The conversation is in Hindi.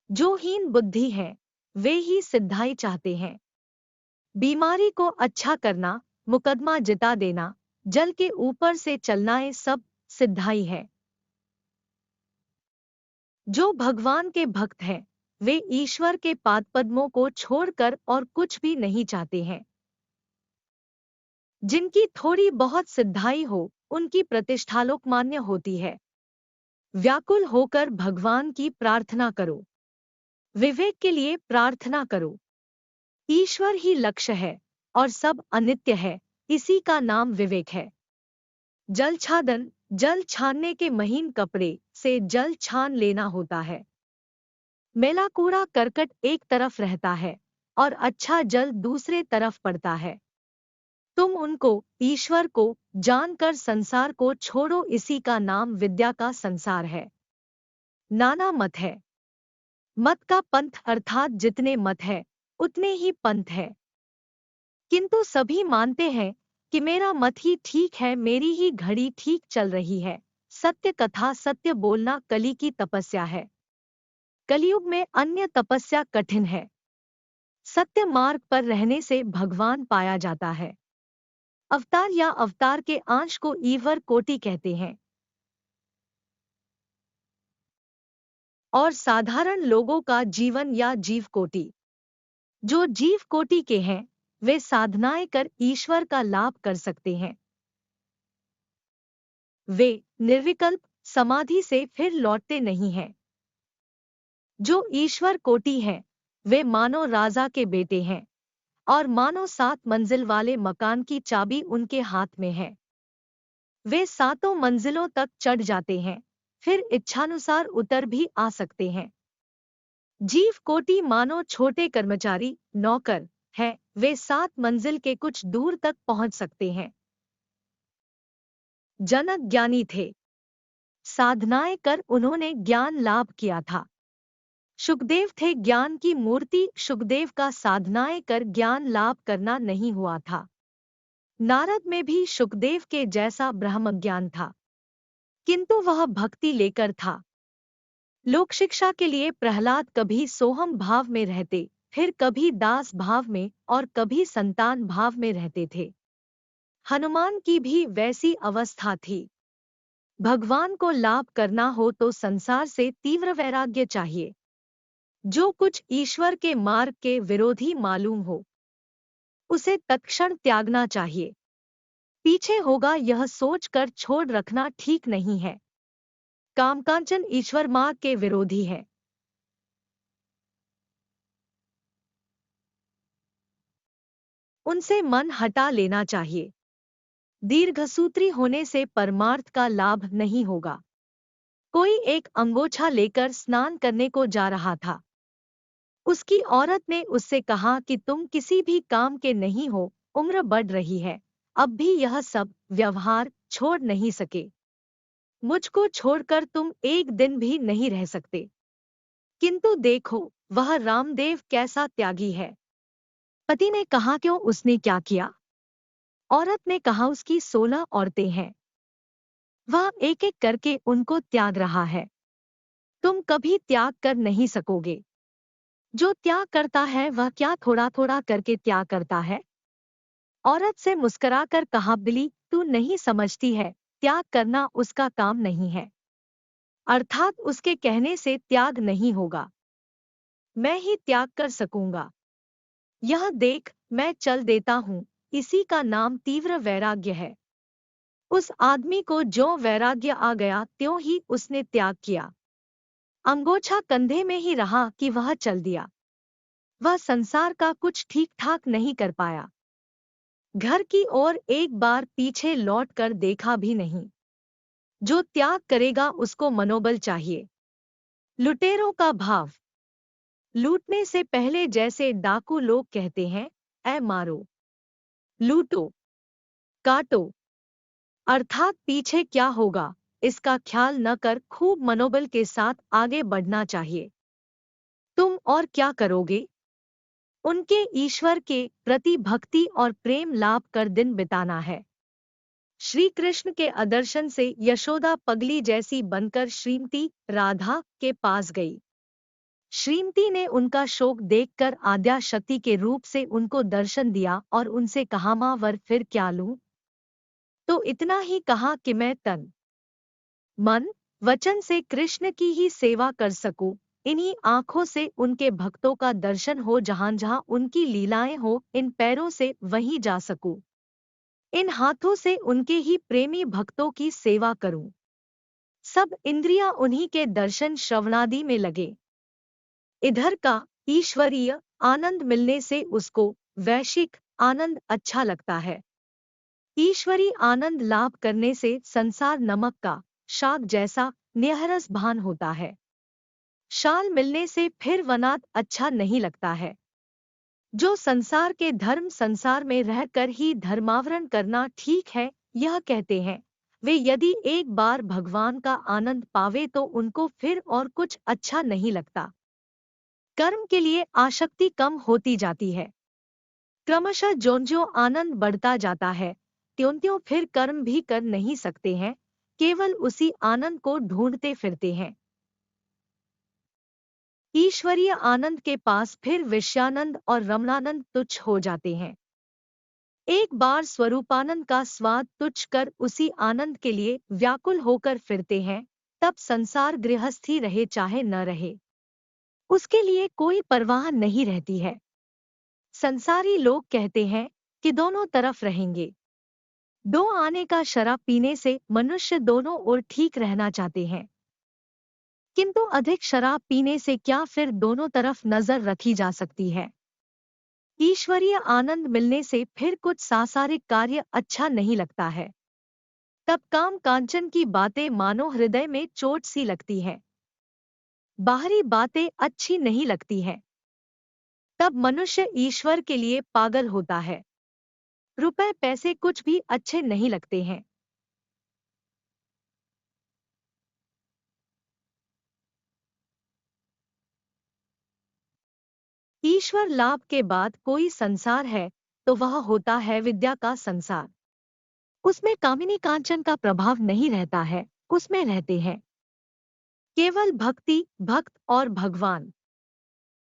जो हीन बुद्धि हैं वे ही सिद्धाई चाहते हैं। बीमारी को अच्छा करना, मुकदमा जिता देना, जल के ऊपर से चलना, ये सब सिद्धाई है। जो भगवान के भक्त हैं वे ईश्वर के पादपद्मों को छोड़कर और कुछ भी नहीं चाहते हैं। जिनकी थोड़ी बहुत सिद्धाई हो उनकी प्रतिष्ठा लोकमान्य होती है। व्याकुल होकर भगवान की प्रार्थना करो, विवेक के लिए प्रार्थना करो। ईश्वर ही लक्ष्य है और सब अनित्य है, इसी का नाम विवेक है। जल छादन, जल छानने के महीन कपड़े से जल छान लेना होता है। मैला कूड़ा करकट एक तरफ रहता है और अच्छा जल दूसरे तरफ पड़ता है। तुम उनको, ईश्वर को जानकर संसार को छोड़ो, इसी का नाम विद्या का संसार है। नाना मत है, मत का पंथ अर्थात जितने मत है उतने ही पंथ है। किंतु सभी मानते हैं कि मेरा मत ही ठीक है, मेरी ही घड़ी ठीक चल रही है। सत्य कथा, सत्य बोलना कली की तपस्या है। कलयुग में अन्य तपस्या कठिन है। सत्य मार्ग पर रहने से भगवान पाया जाता है। अवतार या अवतार के अंश को ईवर कोटि कहते हैं और साधारण लोगों का जीवन या जीव कोटि। जो जीव कोटि के हैं वे साधनाएं कर ईश्वर का लाभ कर सकते हैं। वे निर्विकल्प समाधि से फिर लौटते नहीं हैं। जो ईश्वर कोटि हैं वे मानो राजा के बेटे हैं और मानो 7 मंजिल वाले मकान की चाबी उनके हाथ में है। वे 7 मंजिलों तक चढ़ जाते हैं, फिर इच्छानुसार उतर भी आ सकते हैं। जीव कोटि मानो छोटे कर्मचारी, नौकर है, वे 7 मंजिल के कुछ दूर तक पहुंच सकते हैं। जनक ज्ञानी थे, साधनाएं कर उन्होंने ज्ञान लाभ किया था। सुखदेव थे ज्ञान की मूर्ति, सुखदेव का साधनाएं कर ज्ञान लाभ करना नहीं हुआ था। नारद में भी सुखदेव के जैसा ब्रह्म ज्ञान था, किंतु वह भक्ति लेकर था। लोक शिक्षा के लिए प्रहलाद कभी सोहम भाव में रहते, फिर कभी दास भाव में और कभी संतान भाव में रहते थे। हनुमान की भी वैसी अवस्था थी। भगवान को लाभ करना हो तो संसार से तीव्र वैराग्य चाहिए। जो कुछ ईश्वर के मार्ग के विरोधी मालूम हो उसे तत्क्षण त्यागना चाहिए। पीछे होगा यह सोचकर छोड़ रखना ठीक नहीं है। कामकांचन ईश्वर मार्ग के विरोधी है। उनसे मन हटा लेना चाहिए। दीर्घसूत्री होने से परमार्थ का लाभ नहीं होगा। कोई एक अंगोछा लेकर स्नान करने को जा रहा था। उसकी औरत ने उससे कहा कि तुम किसी भी काम के नहीं हो, उम्र बढ़ रही है, अब भी यह सब व्यवहार छोड़ नहीं सके। मुझको छोड़कर तुम एक दिन भी नहीं रह सकते। किंतु देखो वह रामदेव कैसा त्यागी है। पति ने कहा क्यों, उसने क्या किया? औरत ने कहा उसकी 16 औरतें हैं, वह एक एक करके उनको त्याग रहा है। तुम कभी त्याग कर नहीं सकोगे। जो त्याग करता है वह क्या थोड़ा थोड़ा करके त्याग करता है? औरत से मुस्कुराकर कहा, बिली तू नहीं समझती है, त्याग करना उसका काम नहीं है। अर्थात उसके कहने से त्याग नहीं होगा, मैं ही त्याग कर सकूंगा। यह देख मैं चल देता हूँ, इसी का नाम तीव्र वैराग्य है। उस आदमी को जो वैराग्य आ गया त्यों ही उसने त्याग किया। अंगोछा कंधे में ही रहा कि वह चल दिया। वह संसार का कुछ ठीक ठाक नहीं कर पाया। घर की ओर एक बार पीछे लौट कर देखा भी नहीं। जो त्याग करेगा उसको मनोबल चाहिए। लुटेरों का भाव। लूटने से पहले जैसे डाकू लोग कहते हैं, ऐ मारो, लूटो, काटो, अर्थात पीछे क्या होगा इसका ख्याल न कर खूब मनोबल के साथ आगे बढ़ना चाहिए। तुम और क्या करोगे? उनके ईश्वर के प्रति भक्ति और प्रेम लाभ कर दिन बिताना है। श्री कृष्ण के आदर्शन से यशोदा पगली जैसी बनकर श्रीमती राधा के पास गई। श्रीमती ने उनका शोक देखकर आद्या शक्ति के रूप से उनको दर्शन दिया और उनसे कहा, माँ वर फिर क्या लूं? तो इतना ही कहा कि मैं तन मन वचन से कृष्ण की ही सेवा कर सकूं, इन्हीं आंखों से उनके भक्तों का दर्शन हो, जहां जहां उनकी लीलाएं हो, इन पैरों से वहीं जा सकूं, इन हाथों से उनके ही प्रेमी भक्तों की सेवा करूं। सब इंद्रियां उन्हीं के दर्शन श्रवणादि में लगे। इधर का ईश्वरीय आनंद मिलने से उसको वैश्विक आनंद अच्छा लगता है। ईश्वरी आनंद लाभ करने से संसार नमक का शाक जैसा निहरस भान होता है। शाल मिलने से फिर वनात अच्छा नहीं लगता है। जो संसार के धर्म संसार में रहकर ही धर्मावरण करना ठीक है, यह कहते हैं, वे यदि एक बार भगवान का आनंद पावे तो उनको फिर और कुछ अच्छा नहीं लगता। कर्म के लिए आसक्ति कम होती जाती है। क्रमशः ज्यों-ज्यों आनंद बढ़ता जाता है, त्यों-त्यों फिर कर्म भी कर नहीं सकते हैं, केवल उसी आनंद को ढूंढते फिरते हैं। ईश्वरीय आनंद के पास फिर विषयानंद और रमणानंद तुच्छ हो जाते हैं। एक बार स्वरूपानंद का स्वाद तुच्छ कर उसी आनंद के लिए व्याकुल होकर फिरते हैं, तब संसार गृहस्थी रहे चाहे न रहे, उसके लिए कोई परवाह नहीं रहती है। संसारी लोग कहते हैं कि दोनों तरफ रहेंगे। दो आने का शराब पीने से मनुष्य दोनों ओर ठीक रहना चाहते हैं, किंतु अधिक शराब पीने से क्या फिर दोनों तरफ नजर रखी जा सकती है? ईश्वरीय आनंद मिलने से फिर कुछ सांसारिक कार्य अच्छा नहीं लगता है। तब काम कांचन की बातें मानो हृदय में चोट सी लगती है। बाहरी बातें अच्छी नहीं लगती हैं। तब मनुष्य ईश्वर के लिए पागल होता है। रुपए पैसे कुछ भी अच्छे नहीं लगते हैं। ईश्वर लाभ के बाद कोई संसार है तो वह होता है विद्या का संसार। उसमें कामिनी कांचन का प्रभाव नहीं रहता है, उसमें रहते हैं केवल भक्ति, भक्त और भगवान।